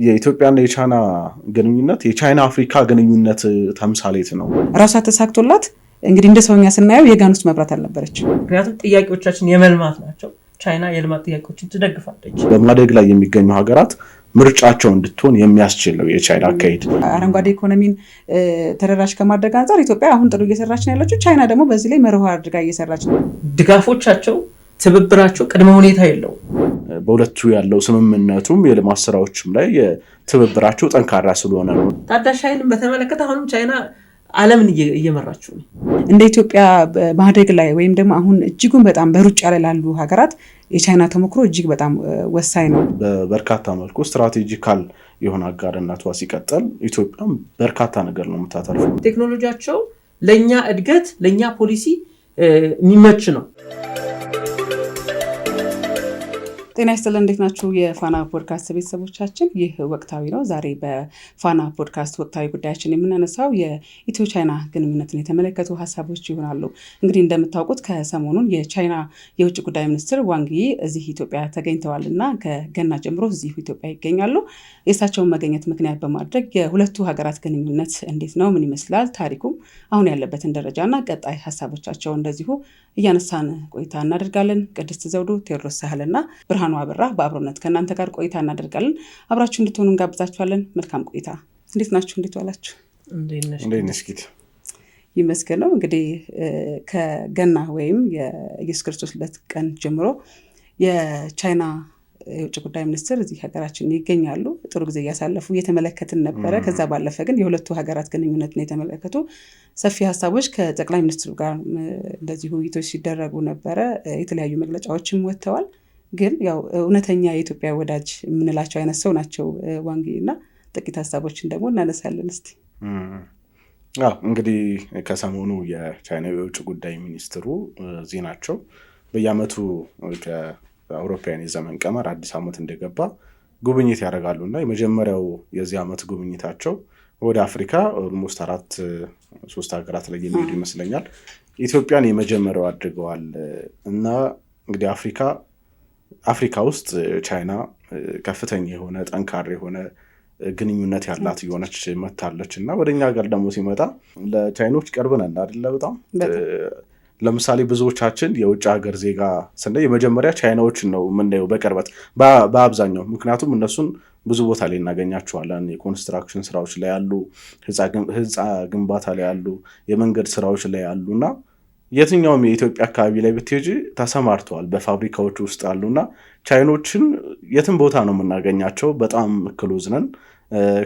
የኢትዮጵያና የቻይና ግንኙነት የቻይና አፍሪካ ግንኙነት ተምሳሌት ነው። ራሷ ተሳክቶላት እንግዲህ እንደ ሰውኛ ስናየው የጋን ውስጥ መብራት አልነበረች። ምክንያቱም ጥያቄዎቻችን የመልማት ናቸው። ቻይና የልማት ጥያቄዎችን ትደግፋለች። በማደግ ላይ የሚገኙ ሀገራት ምርጫቸው እንድትሆን የሚያስችል ነው የቻይና አካሄድ። አረንጓዴ ኢኮኖሚን ተደራሽ ከማድረግ አንጻር ኢትዮጵያ አሁን ጥሩ እየሰራች ነው ያለችው። ቻይና ደግሞ በዚህ ላይ መርሆ አድርጋ እየሰራች ነው። ድጋፎቻቸው፣ ትብብራቸው ቅድመ ሁኔታ የለው። በሁለቱ ያለው ስምምነቱም የልማት ስራዎችም ላይ ትብብራቸው ጠንካራ ስለሆነ ነው። ታዳሽ ኃይልን በተመለከተ አሁንም ቻይና ዓለምን እየመራችው ነው። እንደ ኢትዮጵያ ማደግ ላይ ወይም ደግሞ አሁን እጅጉን በጣም በሩጫ ላይ ላሉ ሀገራት የቻይና ተሞክሮ እጅግ በጣም ወሳኝ ነው። በበርካታ መልኩ ስትራቴጂካል የሆነ አጋርነቷ ሲቀጥል ኢትዮጵያም በርካታ ነገር ነው የምታተርፈው። ቴክኖሎጂያቸው ለኛ እድገት ለኛ ፖሊሲ የሚመች ነው። ጤና ይስጥልን፣ እንዴት ናችሁ? የፋና ፖድካስት ቤተሰቦቻችን፣ ይህ ወቅታዊ ነው። ዛሬ በፋና ፖድካስት ወቅታዊ ጉዳያችን የምናነሳው የኢትዮ ቻይና ግንኙነትን የተመለከቱ ሀሳቦች ይሆናሉ። እንግዲህ እንደምታውቁት ከሰሞኑን የቻይና የውጭ ጉዳይ ሚኒስትር ዋንግ ይ እዚህ ኢትዮጵያ ተገኝተዋል እና ከገና ጀምሮ እዚሁ ኢትዮጵያ ይገኛሉ። የእሳቸውን መገኘት ምክንያት በማድረግ የሁለቱ ሀገራት ግንኙነት እንዴት ነው፣ ምን ይመስላል፣ ታሪኩም አሁን ያለበትን ደረጃና ቀጣይ ሀሳቦቻቸው እንደዚሁ እያነሳን ቆይታ እናደርጋለን። ቅድስት ዘውዱ፣ ቴዎድሮስ ሳህልና ብርሃኑ አበራ በአብሮነት ከእናንተ ጋር ቆይታ እናደርጋለን። አብራችሁ እንድትሆኑ እንጋብዛችኋለን። መልካም ቆይታ። እንዴት ናችሁ? እንዴት ዋላችሁ? ይመስገን ነው። እንግዲህ ከገና ወይም የኢየሱስ ክርስቶስ ልደት ቀን ጀምሮ የቻይና የውጭ ጉዳይ ሚኒስትር እዚህ ሀገራችን ይገኛሉ። ጥሩ ጊዜ እያሳለፉ እየተመለከትን ነበረ። ከዛ ባለፈ ግን የሁለቱ ሀገራት ግንኙነትን የተመለከቱ ሰፊ ሀሳቦች ከጠቅላይ ሚኒስትሩ ጋር እንደዚሁ ውይይቶች ሲደረጉ ነበረ። የተለያዩ መግለጫዎችም ወጥተዋል። ግን ያው እውነተኛ የኢትዮጵያ ወዳጅ የምንላቸው አይነት ሰው ናቸው ዋንግ ይ እና ጥቂት ሀሳቦችን ደግሞ እናነሳለን። እስቲ እንግዲህ ከሰሞኑ የቻይና የውጭ ጉዳይ ሚኒስትሩ እዚህ ናቸው። በየዓመቱ ከአውሮፓውያን የዘመን ቀመር አዲስ ዓመት እንደገባ ጉብኝት ያደርጋሉ እና የመጀመሪያው የዚህ ዓመት ጉብኝታቸው ወደ አፍሪካ ኦልሞስት 3 ሀገራት ላይ የሚሄዱ ይመስለኛል። ኢትዮጵያን የመጀመሪያው አድርገዋል እና እንግዲህ አፍሪካ ውስጥ ቻይና ከፍተኛ የሆነ ጠንካራ የሆነ ግንኙነት ያላት የሆነች መታለች እና ወደኛ ሀገር ደግሞ ሲመጣ ለቻይኖች ቅርብ ነን አይደለ? በጣም ለምሳሌ ብዙዎቻችን የውጭ ሀገር ዜጋ ስናይ የመጀመሪያ ቻይናዎችን ነው የምናየው በቅርበት በአብዛኛው። ምክንያቱም እነሱን ብዙ ቦታ ላይ እናገኛቸዋለን። የኮንስትራክሽን ስራዎች ላይ ያሉ፣ ህንፃ ግንባታ ላይ ያሉ፣ የመንገድ ስራዎች ላይ ያሉ እና የትኛውም የኢትዮጵያ አካባቢ ላይ ብትሄጂ ተሰማርተዋል በፋብሪካዎች ውስጥ አሉና ቻይኖችን የትም ቦታ ነው የምናገኛቸው። በጣም ክሎዝ ነን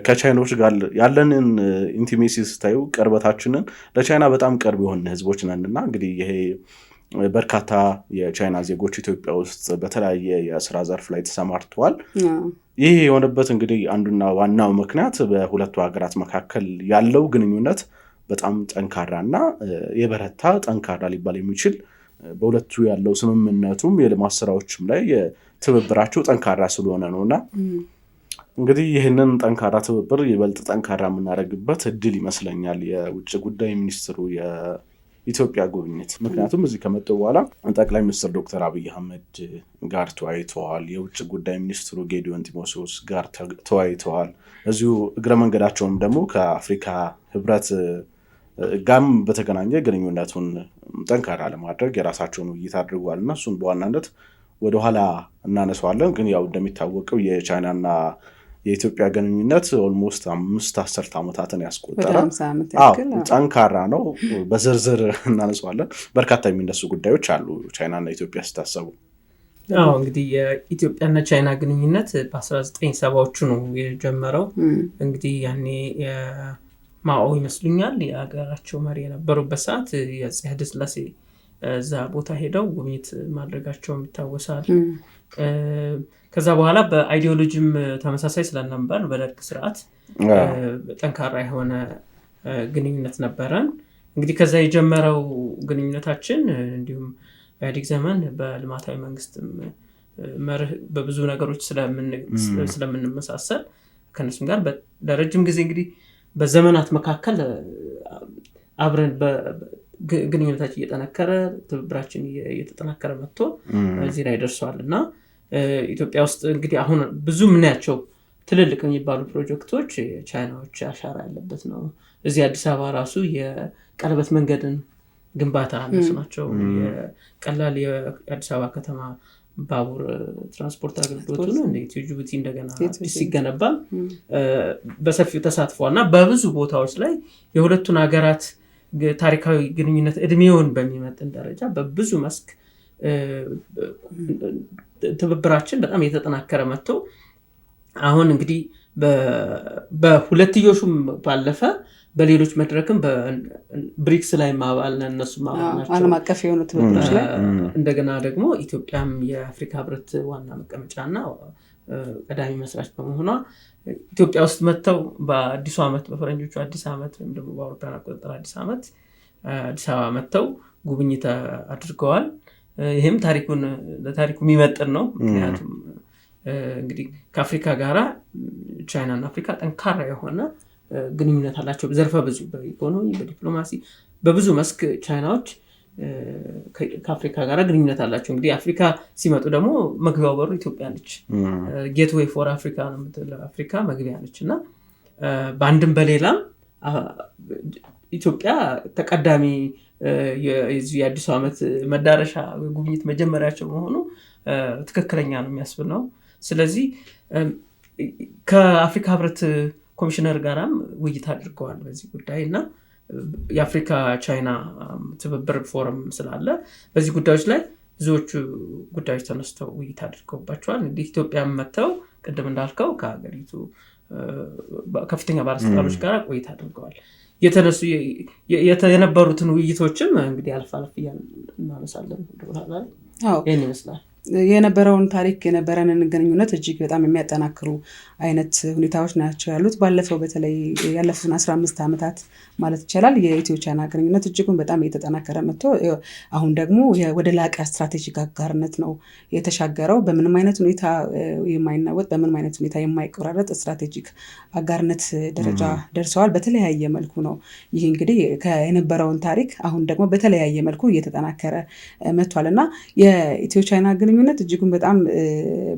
ከቻይኖች ጋር ያለንን ኢንቲሜሲ ስታዩ ቅርበታችንን ለቻይና በጣም ቅርብ የሆነ ህዝቦች ነን እና እንግዲህ ይሄ በርካታ የቻይና ዜጎች ኢትዮጵያ ውስጥ በተለያየ የስራ ዘርፍ ላይ ተሰማርተዋል። ይህ የሆነበት እንግዲህ አንዱና ዋናው ምክንያት በሁለቱ ሀገራት መካከል ያለው ግንኙነት በጣም ጠንካራና የበረታ ጠንካራ ሊባል የሚችል በሁለቱ ያለው ስምምነቱም የልማት ስራዎችም ላይ ትብብራቸው ጠንካራ ስለሆነ ነውና እንግዲህ ይህንን ጠንካራ ትብብር ይበልጥ ጠንካራ የምናደርግበት እድል ይመስለኛል የውጭ ጉዳይ ሚኒስትሩ የኢትዮጵያ ጉብኝት። ምክንያቱም እዚህ ከመጡ በኋላ ጠቅላይ ሚኒስትር ዶክተር አብይ አህመድ ጋር ተወያይተዋል። የውጭ ጉዳይ ሚኒስትሩ ጌዲዮን ጢሞቴዎስ ጋር ተወያይተዋል። እዚሁ እግረ መንገዳቸውም ደግሞ ከአፍሪካ ህብረት ጋም በተገናኘ ግንኙነቱን ጠንካራ ለማድረግ የራሳቸውን ውይይት አድርጓል እና እሱን በዋናነት ወደኋላ እናነሳዋለን። ግን ያው እንደሚታወቀው የቻይናና የኢትዮጵያ ግንኙነት ኦልሞስት 5 ዓመታትን ያስቆጠረ ጠንካራ ነው። በዝርዝር እናነሳዋለን። በርካታ የሚነሱ ጉዳዮች አሉ ቻይናና ኢትዮጵያ ስታሰቡ። እንግዲህ የኢትዮጵያና ቻይና ግንኙነት በ1970ዎቹ ነው የጀመረው። እንግዲህ ያኔ ማኦ ይመስሉኛል የሀገራቸው መሪ የነበሩበት ሰዓት የአፄ ኃይለ ሥላሴ እዛ ቦታ ሄደው ጉብኝት ማድረጋቸውም ይታወሳል። ከዛ በኋላ በአይዲዮሎጂም ተመሳሳይ ስለነበር በደርግ ስርዓት ጠንካራ የሆነ ግንኙነት ነበረን። እንግዲህ ከዛ የጀመረው ግንኙነታችን እንዲሁም በኢህአዴግ ዘመን በልማታዊ መንግስትም መርህ በብዙ ነገሮች ስለምንመሳሰል ከነሱም ጋር ለረጅም ጊዜ እንግዲህ በዘመናት መካከል አብረን ግንኙነታችን እየጠነከረ ትብብራችን እየተጠናከረ መጥቶ እዚህ ላይ ደርሷል እና ኢትዮጵያ ውስጥ እንግዲህ አሁን ብዙ ምናያቸው ትልልቅ የሚባሉ ፕሮጀክቶች ቻይናዎች አሻራ ያለበት ነው። እዚህ አዲስ አበባ ራሱ የቀለበት መንገድን ግንባታ እነሱ ናቸው። የቀላል የአዲስ አበባ ከተማ ባቡር ትራንስፖርት አገልግሎቱን እንደ ኢትዮ ጅቡቲ እንደገና አዲስ ሲገነባ በሰፊው ተሳትፏል እና በብዙ ቦታዎች ላይ የሁለቱን ሀገራት ታሪካዊ ግንኙነት እድሜውን በሚመጥን ደረጃ በብዙ መስክ ትብብራችን በጣም የተጠናከረ መጥቶ አሁን እንግዲህ በሁለትዮሹም ባለፈ በሌሎች መድረክም በብሪክስ ላይ ማባል እነሱ ማባል ናቸው። ዓለም አቀፍ የሆኑ ትብብሮች ላይ እንደገና ደግሞ ኢትዮጵያም የአፍሪካ ህብረት ዋና መቀመጫና ቀዳሚ መስራች በመሆኗ ኢትዮጵያ ውስጥ መጥተው በአዲሱ ዓመት በፈረንጆቹ አዲስ ዓመት ወይም ደግሞ በአውሮፓውያን አቆጣጠር አዲስ ዓመት አዲስ አበባ መጥተው ጉብኝት አድርገዋል። ይህም ለታሪኩ የሚመጥን ነው። ምክንያቱም እንግዲህ ከአፍሪካ ጋራ ቻይናና አፍሪካ ጠንካራ የሆነ ግንኙነት አላቸው። ዘርፈ ብዙ በኢኮኖሚ፣ በዲፕሎማሲ፣ በብዙ መስክ ቻይናዎች ከአፍሪካ ጋር ግንኙነት አላቸው። እንግዲህ አፍሪካ ሲመጡ ደግሞ መግቢያው በሩ ኢትዮጵያ ነች። ጌትዌይ ፎር አፍሪካ ነው የምትለው አፍሪካ መግቢያ ነች እና በአንድም በሌላም ኢትዮጵያ ተቀዳሚ የአዲሱ ዓመት መዳረሻ ጉብኝት መጀመሪያቸው መሆኑ ትክክለኛ ነው የሚያስብል ነው። ስለዚህ ከአፍሪካ ህብረት ኮሚሽነር ጋራም ውይይት አድርገዋል በዚህ ጉዳይ እና የአፍሪካ ቻይና ትብብር ፎረም ስላለ በዚህ ጉዳዮች ላይ ብዙዎቹ ጉዳዮች ተነስተው ውይይት አድርገውባቸዋል። እንግዲህ ኢትዮጵያ መጥተው ቅድም እንዳልከው ከሀገሪቱ ከፍተኛ ባለስልጣኖች ጋር ቆይታ አድርገዋል። የተነሱ የነበሩትን ውይይቶችም እንግዲህ አልፍ እናነሳለን። ይህን ይመስላል የነበረውን ታሪክ የነበረንን ግንኙነት እጅግ በጣም የሚያጠናክሩ አይነት ሁኔታዎች ናቸው ያሉት። ባለፈው በተለይ ያለፉትን 15 ዓመታት ማለት ይቻላል የኢትዮ ቻይና ግንኙነት እጅጉን በጣም እየተጠናከረ መጥቶ አሁን ደግሞ ወደ ላቀ ስትራቴጂክ አጋርነት ነው የተሻገረው። በምንም አይነት ሁኔታ የማይናወጥ በምንም አይነት ሁኔታ የማይቆራረጥ ስትራቴጂክ አጋርነት ደረጃ ደርሰዋል። በተለያየ መልኩ ነው ይህ እንግዲህ የነበረውን ታሪክ አሁን ደግሞ በተለያየ መልኩ እየተጠናከረ መጥቷል እና የኢትዮ ቻይና ግንኙነት እጅጉን በጣም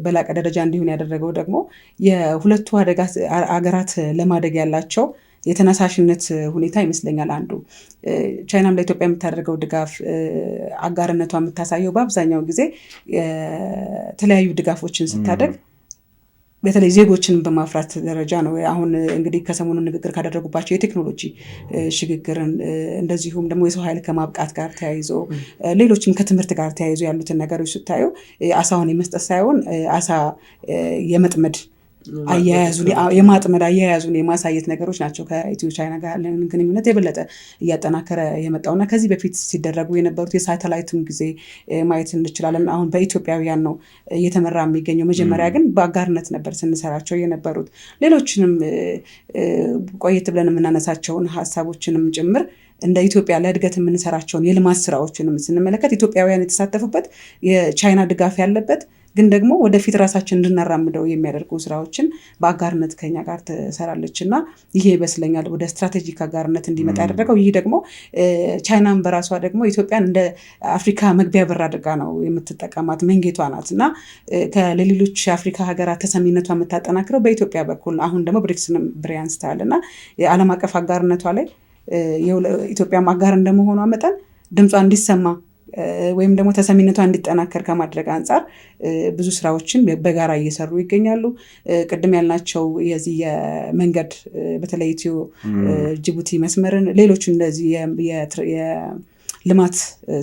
በላቀ ደረጃ እንዲሆን ያደረገው ደግሞ የሁለቱ አገራት ለማደግ ያላቸው የተነሳሽነት ሁኔታ ይመስለኛል። አንዱ ቻይናም ለኢትዮጵያ የምታደርገው ድጋፍ አጋርነቷ የምታሳየው በአብዛኛው ጊዜ የተለያዩ ድጋፎችን ስታደርግ በተለይ ዜጎችን በማፍራት ደረጃ ነው። አሁን እንግዲህ ከሰሞኑ ንግግር ካደረጉባቸው የቴክኖሎጂ ሽግግርን እንደዚሁም ደግሞ የሰው ኃይል ከማብቃት ጋር ተያይዞ ሌሎችም ከትምህርት ጋር ተያይዞ ያሉትን ነገሮች ስታዩ አሳውን የመስጠት ሳይሆን አሳ የመጥመድ አያያዙን የማሳየት ነገሮች ናቸው ከኢትዮ ቻይና ጋር ያለን ግንኙነት የበለጠ እያጠናከረ የመጣውና ከዚህ በፊት ሲደረጉ የነበሩት የሳተላይቱን ጊዜ ማየት እንችላለን። አሁን በኢትዮጵያውያን ነው እየተመራ የሚገኘው። መጀመሪያ ግን በአጋርነት ነበር ስንሰራቸው የነበሩት። ሌሎችንም ቆየት ብለን የምናነሳቸውን ሀሳቦችንም ጭምር እንደ ኢትዮጵያ ለእድገት የምንሰራቸውን የልማት ስራዎችንም ስንመለከት ኢትዮጵያውያን የተሳተፉበት የቻይና ድጋፍ ያለበት ግን ደግሞ ወደፊት ራሳችን እንድናራምደው የሚያደርጉ ስራዎችን በአጋርነት ከኛ ጋር ትሰራለች እና ይሄ ይመስለኛል ወደ ስትራቴጂክ አጋርነት እንዲመጣ ያደረገው። ይህ ደግሞ ቻይናን በራሷ ደግሞ ኢትዮጵያን እንደ አፍሪካ መግቢያ በር አድርጋ ነው የምትጠቀማት፣ መንጌቷ ናት እና ከሌሎች የአፍሪካ ሀገራት ተሰሚነቷ የምታጠናክረው በኢትዮጵያ በኩል። አሁን ደግሞ ብሪክስንም ብሬ አንስተዋል እና የዓለም አቀፍ አጋርነቷ ላይ ኢትዮጵያም አጋር እንደመሆኗ መጠን ድምጿ እንዲሰማ ወይም ደግሞ ተሰሚነቷ እንዲጠናከር ከማድረግ አንጻር ብዙ ስራዎችን በጋራ እየሰሩ ይገኛሉ። ቅድም ያልናቸው የዚህ የመንገድ በተለይ ኢትዮ ጅቡቲ መስመርን ሌሎች እንደዚህ የልማት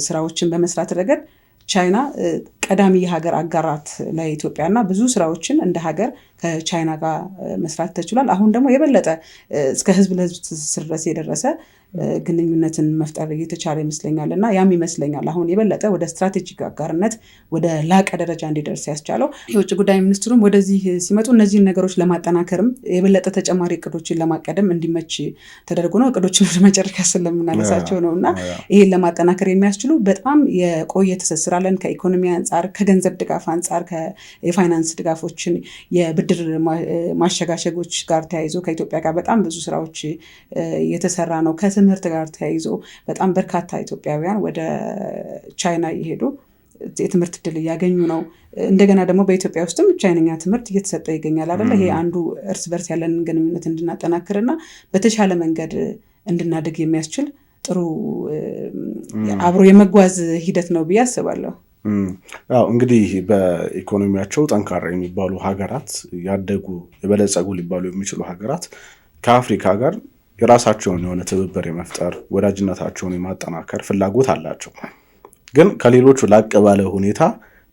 ስራዎችን በመስራት ረገድ ቻይና ቀዳሚ የሀገር አጋራት ለኢትዮጵያ እና ብዙ ስራዎችን እንደ ሀገር ከቻይና ጋር መስራት ተችሏል። አሁን ደግሞ የበለጠ እስከ ህዝብ ለህዝብ ትስስር ድረስ የደረሰ ግንኙነትን መፍጠር እየተቻለ ይመስለኛል እና ያም ይመስለኛል አሁን የበለጠ ወደ ስትራቴጂክ አጋርነት ወደ ላቀ ደረጃ እንዲደርስ ያስቻለው። የውጭ ጉዳይ ሚኒስትሩም ወደዚህ ሲመጡ እነዚህን ነገሮች ለማጠናከርም የበለጠ ተጨማሪ እቅዶችን ለማቀደም እንዲመች ተደርጎ ነው። እቅዶችን ወደ መጨረሻ ስለምናነሳቸው ነው እና ይህን ለማጠናከር የሚያስችሉ በጣም የቆየ ትስስር አለን። ከኢኮኖሚ አንጻር፣ ከገንዘብ ድጋፍ አንጻር፣ የፋይናንስ ድጋፎችን፣ የብድር ማሸጋሸጎች ጋር ተያይዞ ከኢትዮጵያ ጋር በጣም ብዙ ስራዎች የተሰራ ነው። ከትምህርት ጋር ተያይዞ በጣም በርካታ ኢትዮጵያውያን ወደ ቻይና እየሄዱ የትምህርት እድል እያገኙ ነው። እንደገና ደግሞ በኢትዮጵያ ውስጥም ቻይንኛ ትምህርት እየተሰጠ ይገኛል አይደለ? ይሄ አንዱ እርስ በርስ ያለንን ግንኙነት እንድናጠናክርና በተሻለ መንገድ እንድናድግ የሚያስችል ጥሩ አብሮ የመጓዝ ሂደት ነው ብዬ አስባለሁ። እንግዲህ በኢኮኖሚያቸው ጠንካራ የሚባሉ ሀገራት፣ ያደጉ የበለጸጉ ሊባሉ የሚችሉ ሀገራት ከአፍሪካ ጋር የራሳቸውን የሆነ ትብብር የመፍጠር ወዳጅነታቸውን የማጠናከር ፍላጎት አላቸው። ግን ከሌሎቹ ላቅ ባለ ሁኔታ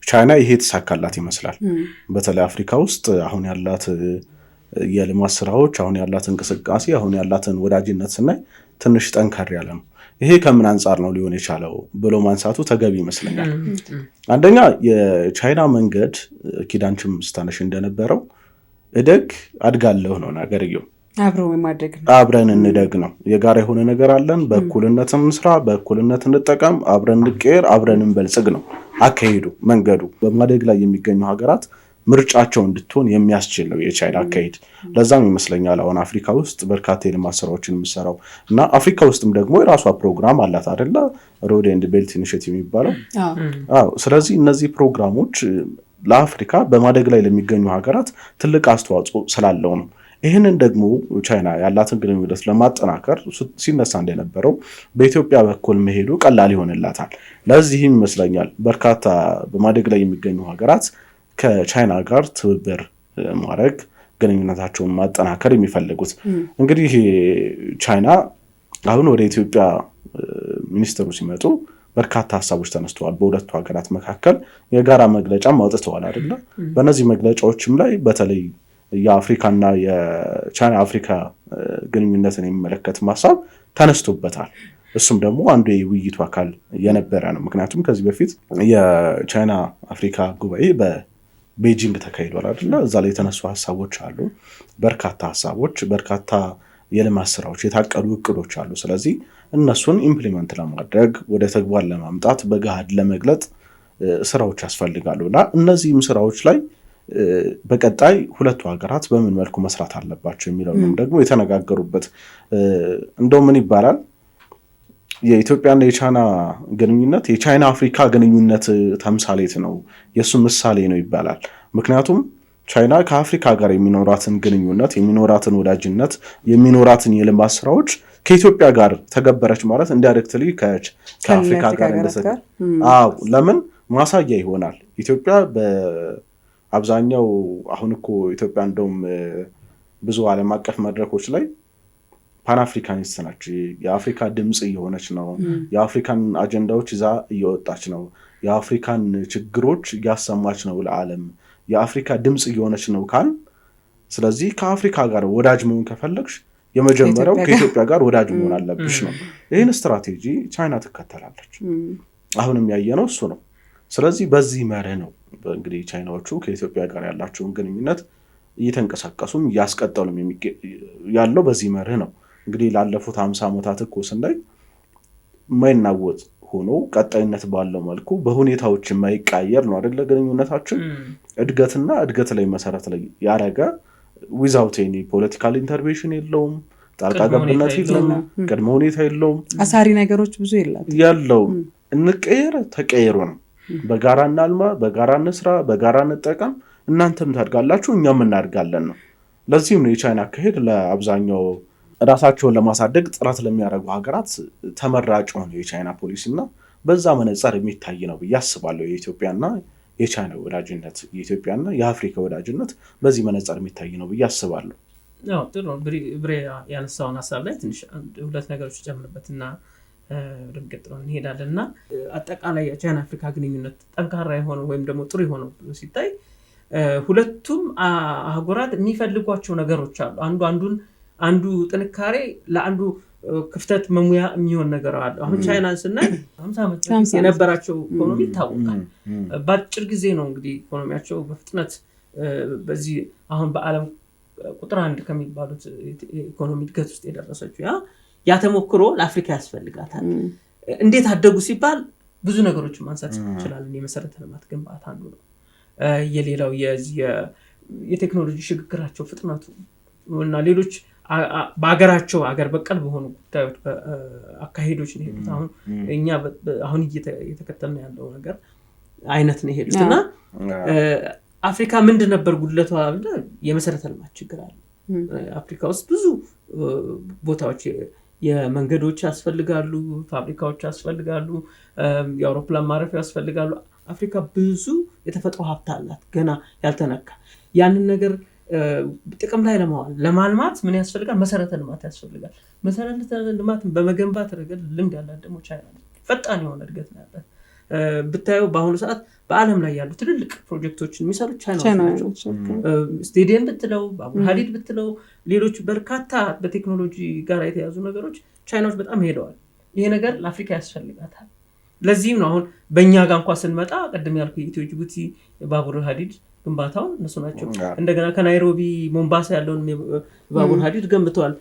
ቻይና ይሄ የተሳካላት ይመስላል። በተለይ አፍሪካ ውስጥ አሁን ያላት የልማት ስራዎች፣ አሁን ያላት እንቅስቃሴ፣ አሁን ያላትን ወዳጅነት ስናይ ትንሽ ጠንከር ያለ ነው። ይሄ ከምን አንጻር ነው ሊሆን የቻለው ብሎ ማንሳቱ ተገቢ ይመስለኛል። አንደኛ የቻይና መንገድ ኪዳንችም ስታነሽ እንደነበረው እደግ አድጋለሁ ነው ነገርየው። አብረን እንደግ ነው። የጋራ የሆነ ነገር አለን፣ በእኩልነት እንስራ፣ በእኩልነት እንጠቀም፣ አብረን እንቀየር፣ አብረን እንበልጽግ ነው አካሄዱ። መንገዱ በማደግ ላይ የሚገኙ ሀገራት ምርጫቸው እንድትሆን የሚያስችል ነው የቻይና አካሄድ። ለዛም ይመስለኛል አሁን አፍሪካ ውስጥ በርካታ የልማት ስራዎችን የምሰራው እና አፍሪካ ውስጥም ደግሞ የራሷ ፕሮግራም አላት አይደለ? ሮድ ኤንድ ቤልት ኢኒሼቲቭ የሚባለው። ስለዚህ እነዚህ ፕሮግራሞች ለአፍሪካ በማደግ ላይ ለሚገኙ ሀገራት ትልቅ አስተዋጽኦ ስላለው ነው። ይህንን ደግሞ ቻይና ያላትን ግንኙነት ለማጠናከር ሲነሳ እንደነበረው በኢትዮጵያ በኩል መሄዱ ቀላል ይሆንላታል። ለዚህም ይመስለኛል በርካታ በማደግ ላይ የሚገኙ ሀገራት ከቻይና ጋር ትብብር ማድረግ፣ ግንኙነታቸውን ማጠናከር የሚፈልጉት። እንግዲህ ቻይና አሁን ወደ ኢትዮጵያ ሚኒስትሩ ሲመጡ በርካታ ሀሳቦች ተነስተዋል። በሁለቱ ሀገራት መካከል የጋራ መግለጫም አውጥተዋል አይደለ? በእነዚህ መግለጫዎችም ላይ በተለይ የአፍሪካና የቻይና አፍሪካ ግንኙነትን የሚመለከት ሀሳብ ተነስቶበታል። እሱም ደግሞ አንዱ የውይይቱ አካል የነበረ ነው። ምክንያቱም ከዚህ በፊት የቻይና አፍሪካ ጉባኤ በቤጂንግ ተካሂዷል አይደለ? እዛ ላይ የተነሱ ሀሳቦች አሉ። በርካታ ሀሳቦች፣ በርካታ የልማት ስራዎች፣ የታቀዱ እቅዶች አሉ። ስለዚህ እነሱን ኢምፕሊመንት ለማድረግ ወደ ተግባር ለማምጣት በገሃድ ለመግለጥ ስራዎች ያስፈልጋሉ እና እነዚህም ስራዎች ላይ በቀጣይ ሁለቱ ሀገራት በምን መልኩ መስራት አለባቸው የሚለውንም ደግሞ የተነጋገሩበት። እንደው ምን ይባላል የኢትዮጵያና የቻይና ግንኙነት የቻይና አፍሪካ ግንኙነት ተምሳሌት ነው፣ የእሱ ምሳሌ ነው ይባላል። ምክንያቱም ቻይና ከአፍሪካ ጋር የሚኖራትን ግንኙነት፣ የሚኖራትን ወዳጅነት፣ የሚኖራትን የልማት ስራዎች ከኢትዮጵያ ጋር ተገበረች ማለት ኢንዳይሬክትሊ ከአፍሪካ ጋር ለምን ማሳያ ይሆናል። ኢትዮጵያ አብዛኛው አሁን እኮ ኢትዮጵያ እንደውም ብዙ ዓለም አቀፍ መድረኮች ላይ ፓንአፍሪካኒስት ናች። የአፍሪካ ድምፅ እየሆነች ነው። የአፍሪካን አጀንዳዎች ይዛ እየወጣች ነው። የአፍሪካን ችግሮች እያሰማች ነው ለዓለም። የአፍሪካ ድምፅ እየሆነች ነው ካል፣ ስለዚህ ከአፍሪካ ጋር ወዳጅ መሆን ከፈለግሽ የመጀመሪያው ከኢትዮጵያ ጋር ወዳጅ መሆን አለብሽ ነው። ይህን ስትራቴጂ ቻይና ትከተላለች። አሁንም ያየነው እሱ ነው። ስለዚህ በዚህ መርህ ነው እንግዲህ ቻይናዎቹ ከኢትዮጵያ ጋር ያላቸውን ግንኙነት እየተንቀሳቀሱም እያስቀጠሉም ያለው በዚህ መርህ ነው። እንግዲህ ላለፉት 50 ዓመታት እኮ ስናይ የማይናወጥ ሆኖ ቀጣይነት ባለው መልኩ በሁኔታዎች የማይቀየር ነው አይደለ? ግንኙነታችን እድገትና እድገት ላይ መሰረት ላይ ያረገ ዊዛውት ኤኒ ፖለቲካል ኢንተርቬንሽን የለውም፣ ጣልቃ ገብነት የለውም፣ ቅድመ ሁኔታ የለውም፣ አሳሪ ነገሮች ብዙ የለውም። እንቀየር ተቀየሩ ነው። በጋራ እናልማ፣ በጋራ እንስራ፣ በጋራ እንጠቀም፣ እናንተም ታድጋላችሁ እኛም እናድጋለን ነው። ለዚህም ነው የቻይና አካሄድ ለአብዛኛው ራሳቸውን ለማሳደግ ጥረት ለሚያደርጉ ሀገራት ተመራጭ ሆነ የቻይና ፖሊሲና በዛ መነጽር የሚታይ ነው ብዬ አስባለሁ። የኢትዮጵያና የቻይና ወዳጅነት፣ የኢትዮጵያና የአፍሪካ ወዳጅነት በዚህ መነጽር የሚታይ ነው ብዬ አስባለሁ። ጥሩ ብሬ ያነሳውን ሀሳብ ላይ ትንሽ ሁለት ነገሮች ጨምርበትና ወደሚቀጥለው እንሄዳለን እና አጠቃላይ የቻይና አፍሪካ ግንኙነት ጠንካራ የሆነው ወይም ደግሞ ጥሩ የሆነው ሲታይ ሁለቱም አህጉራት የሚፈልጓቸው ነገሮች አሉ። አንዱ ጥንካሬ ለአንዱ ክፍተት መሙያ የሚሆን ነገር አለ። አሁን ቻይናን ስናይ 50 ዓመት የነበራቸው ኢኮኖሚ ይታወቃል። በአጭር ጊዜ ነው እንግዲህ ኢኮኖሚያቸው በፍጥነት በዚህ አሁን በዓለም ቁጥር 1 ከሚባሉት ኢኮኖሚ እድገት ውስጥ የደረሰችው ያ ተሞክሮ ለአፍሪካ ያስፈልጋታል። እንዴት አደጉ ሲባል ብዙ ነገሮችን ማንሳት እንችላለን። የመሰረተ ልማት ግንባታ አንዱ ነው። የሌላው የቴክኖሎጂ ሽግግራቸው ፍጥነቱ እና ሌሎች በአገራቸው አገር በቀል በሆኑ ጉዳዮች አካሄዶች ነው። አሁን እኛ አሁን እየተከተልን ያለው ነገር አይነት ነው የሄዱት እና አፍሪካ ምንድን ነበር ጉድለቷ? የመሰረተ ልማት ችግር አለ። አፍሪካ ውስጥ ብዙ ቦታዎች የመንገዶች ያስፈልጋሉ፣ ፋብሪካዎች ያስፈልጋሉ፣ የአውሮፕላን ማረፊያ ያስፈልጋሉ። አፍሪካ ብዙ የተፈጥሮ ሀብት አላት ገና ያልተነካ። ያንን ነገር ጥቅም ላይ ለማልማት ምን ያስፈልጋል? መሰረተ ልማት ያስፈልጋል። መሰረተ ልማትን በመገንባት ረገድ ልምድ ያላት ደግሞ ቻይና ነች። ፈጣን የሆነ እድገት ነው ያላት። ብታየው በአሁኑ ሰዓት በአለም ላይ ያሉ ትልልቅ ፕሮጀክቶችን የሚሰሩት ቻይናዎች ናቸው። ስቴዲየም ብትለው፣ ባቡር ሀዲድ ብትለው፣ ሌሎች በርካታ በቴክኖሎጂ ጋር የተያዙ ነገሮች ቻይናዎች በጣም ሄደዋል። ይሄ ነገር ለአፍሪካ ያስፈልጋታል። ለዚህም ነው አሁን በእኛ ጋር እንኳ ስንመጣ ቅድም ያልኩ የኢትዮ ጅቡቲ ባቡር ሀዲድ ግንባታውን እነሱ ናቸው። እንደገና ከናይሮቢ ሞምባሳ ያለውን ባቡር ሀዲድ ገንብተዋል።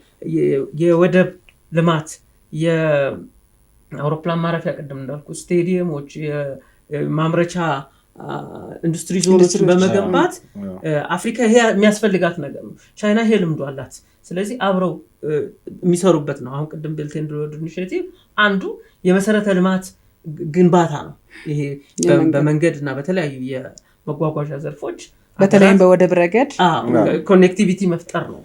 የወደብ ልማት፣ የአውሮፕላን ማረፊያ፣ ቅድም እንዳልኩ ስቴዲየሞች፣ የማምረቻ ኢንዱስትሪ ዞኖችን በመገንባት አፍሪካ ይሄ የሚያስፈልጋት ነገር ነው። ቻይና ይሄ ልምዱ አላት። ስለዚህ አብረው የሚሰሩበት ነው። አሁን ቅድም ቤልት ኤንድ ሮድ ኢኒሺዬቲቭ አንዱ የመሰረተ ልማት ግንባታ ነው። ይሄ በመንገድ እና በተለያዩ የመጓጓዣ ዘርፎች በተለይም በወደብ ረገድ ኮኔክቲቪቲ መፍጠር ነው፣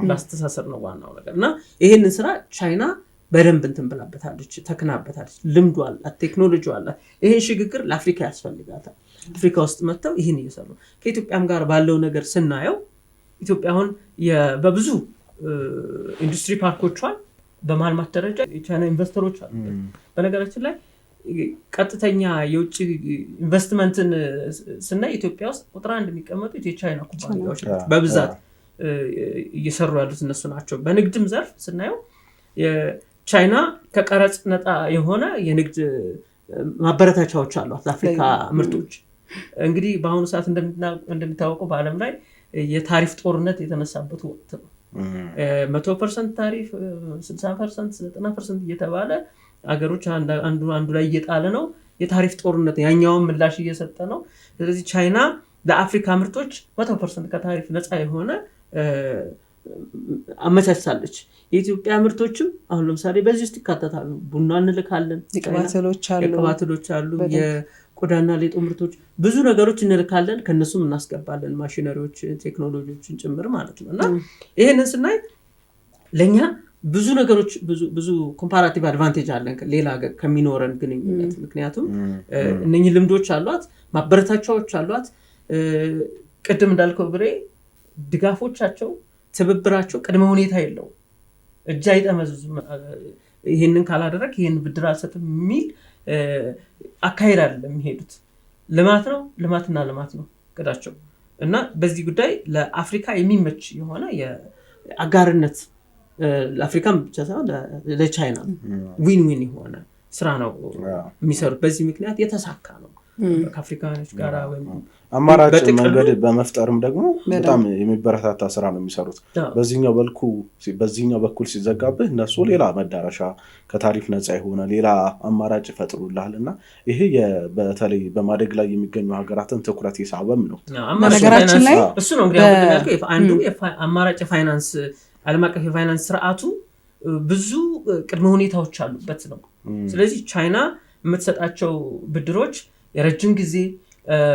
ማስተሳሰር ነው ዋናው ነገር እና ይህንን ስራ ቻይና በደንብ እንትን ብላበታለች፣ ተክናበታለች። ልምዱ አላት፣ ቴክኖሎጂ አላት። ይህን ሽግግር ለአፍሪካ ያስፈልጋታል። አፍሪካ ውስጥ መጥተው ይህን እየሰሩ ከኢትዮጵያም ጋር ባለው ነገር ስናየው ኢትዮጵያ አሁን በብዙ ኢንዱስትሪ ፓርኮቿን በማልማት ደረጃ የቻይና ኢንቨስተሮች አሉ። በነገራችን ላይ ቀጥተኛ የውጭ ኢንቨስትመንትን ስናይ ኢትዮጵያ ውስጥ ቁጥር 1 የሚቀመጡት የቻይና ኩባንያዎች ናቸው። በብዛት እየሰሩ ያሉት እነሱ ናቸው። በንግድም ዘርፍ ስናየው ቻይና ከቀረጽ ነፃ የሆነ የንግድ ማበረታቻዎች አሏት ለአፍሪካ ምርቶች። እንግዲህ በአሁኑ ሰዓት እንደሚታወቀው በአለም ላይ የታሪፍ ጦርነት የተነሳበት ወቅት ነው። 100% ታሪፍ፣ 60%፣ 90% እየተባለ አገሮች አንዱ ላይ እየጣለ ነው። የታሪፍ ጦርነት ያኛውን ምላሽ እየሰጠ ነው። ስለዚህ ቻይና ለአፍሪካ ምርቶች 100% ከታሪፍ ነፃ የሆነ አመቻችታለች። የኢትዮጵያ ምርቶችም አሁን ለምሳሌ በዚህ ውስጥ ይካተታሉ። ቡና እንልካለን፣ የቅባትሎች አሉ፣ የቆዳና ሌጦ ምርቶች፣ ብዙ ነገሮች እንልካለን፣ ከነሱም እናስገባለን፣ ማሽነሪዎች፣ ቴክኖሎጂዎችን ጭምር ማለት ነው። እና ይሄንን ስናይ ለኛ ብዙ ነገሮች ብዙ ኮምፓራቲቭ አድቫንቴጅ አለን ሌላ ከሚኖረን ግንኙነት። ምክንያቱም እነኚህ ልምዶች አሏት፣ ማበረታቻዎች አሏት። ቅድም እንዳልከው ብሬ ድጋፎቻቸው፣ ትብብራቸው ቅድመ ሁኔታ የለው፣ እጅ አይጠመዝዙም። ይሄንን ካላደረግ ይሄን ብድር አልሰጥም የሚል አካሄድ አይደለም የሚሄዱት። ልማት ነው፣ ልማትና ልማት ነው እቅዳቸው እና በዚህ ጉዳይ ለአፍሪካ የሚመች የሆነ የአጋርነት ለአፍሪካም ብቻ ሳይሆን ለቻይና ዊን ዊን የሆነ ስራ ነው የሚሰሩት። በዚህ ምክንያት የተሳካ ነው ከአፍሪካኖች ጋር አማራጭ መንገድ በመፍጠርም ደግሞ በጣም የሚበረታታ ስራ ነው የሚሰሩት። በዚህኛው በኩል ሲዘጋብህ እነሱ ሌላ መዳረሻ ከታሪፍ ነፃ የሆነ ሌላ አማራጭ ይፈጥሩልሃል እና ይሄ በተለይ በማደግ ላይ የሚገኙ ሀገራትን ትኩረት የሳበም ነው። ነገራችን ላይ እሱ ነው እንግዲህ አንዱ አማራጭ ፋይናንስ ዓለም አቀፍ የፋይናንስ ስርዓቱ ብዙ ቅድመ ሁኔታዎች አሉበት ነው። ስለዚህ ቻይና የምትሰጣቸው ብድሮች የረጅም ጊዜ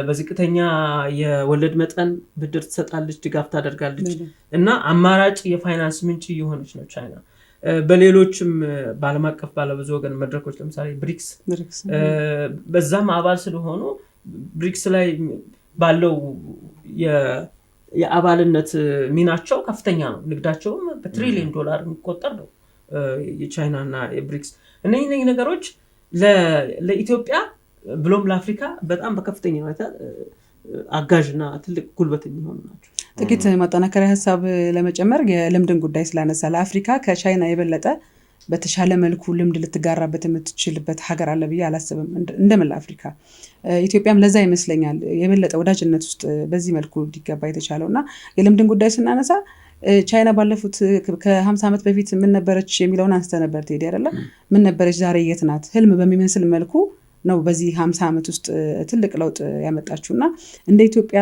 በዝቅተኛ የወለድ መጠን ብድር ትሰጣለች፣ ድጋፍ ታደርጋለች እና አማራጭ የፋይናንስ ምንጭ የሆነች ነው ቻይና። በሌሎችም በዓለም አቀፍ ባለብዙ ወገን መድረኮች ለምሳሌ ብሪክስ በዛም አባል ስለሆኑ ብሪክስ ላይ ባለው የአባልነት ሚናቸው ከፍተኛ ነው። ንግዳቸውም በትሪሊየን ዶላር የሚቆጠር ነው የቻይና እና የብሪክስ። እነዚህ ነገሮች ለኢትዮጵያ ብሎም ለአፍሪካ በጣም በከፍተኛ ሁኔታ አጋዥና ትልቅ ጉልበት የሚሆኑ ናቸው። ጥቂት ማጠናከሪያ ሀሳብ ለመጨመር የልምድን ጉዳይ ስላነሳ ለአፍሪካ ከቻይና የበለጠ በተሻለ መልኩ ልምድ ልትጋራበት የምትችልበት ሀገር አለ ብዬ አላስብም። እንደምን ለአፍሪካ ኢትዮጵያም ለዛ ይመስለኛል የበለጠ ወዳጅነት ውስጥ በዚህ መልኩ እንዲገባ የተቻለው እና የልምድን ጉዳይ ስናነሳ ቻይና ባለፉት ከ50 ዓመት በፊት ምን ነበረች የሚለውን አንስተ ነበር ትሄድ አይደለ? ምን ነበረች፣ ዛሬ የት ናት? ህልም በሚመስል መልኩ ነው በዚህ 50 ዓመት ውስጥ ትልቅ ለውጥ ያመጣችው እና እንደ ኢትዮጵያ